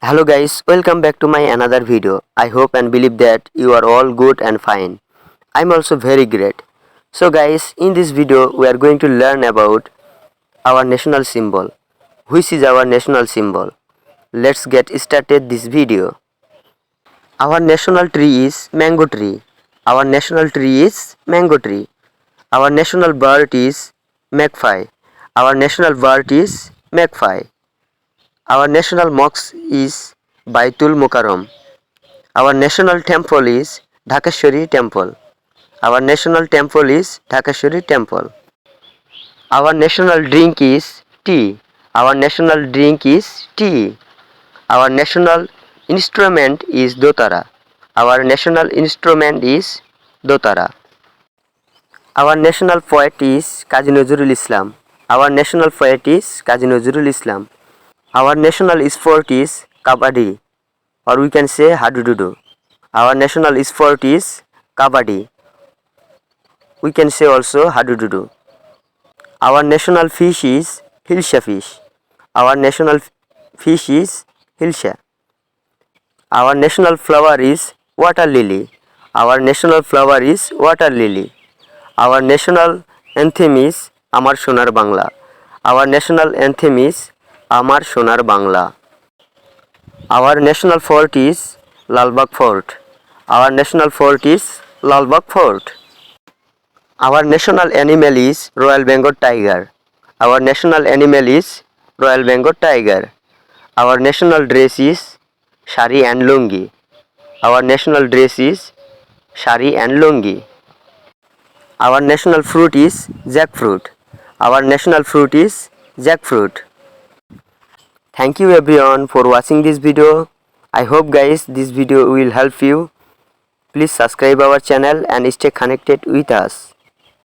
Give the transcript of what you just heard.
Hello guys, welcome back to my another video. I hope and believe that you are all good and fine. I'm also very great. So guys, in this video we are going to learn about our national symbol. Which is our national symbol? Let's get started this video. Our national tree is mango tree. Our national tree is mango tree. Our national bird is magpie. Our national bird is magpie. Our national mosque is Baitul Mukarram. Our national temple is Dhakeshwari Temple. Our national temple is Dhakeshwari Temple. Our national drink is tea. Our national drink is tea. Our national instrument is dotara. Our national instrument is dotara. Our national poet is Kazi Nazrul Islam. Our national poet is Kazi Nazrul Islam. Our national sport is kabaddi, or we can say hadududu. Our national sport is kabaddi. We can say also hadududu. Our national fish is hilsha fish. Our national fish is hilsha. Our national flower is water lily. Our national flower is water lily. Our national anthem is Amar Sonar Bangla. Our national anthem is Amar Sonar Bangla. Our national fort is Lalbagh Fort. Our national fort is Lalbagh Fort. Our national animal is Royal Bengal tiger. Our national animal is Royal Bengal tiger. Our national dress is shari and lungi. Our national dress is shari and lungi. Our national fruit is jackfruit. Our national fruit is jackfruit. Thank you everyone for watching this video. I hope guys this video will help you. Please subscribe our channel and stay connected with us.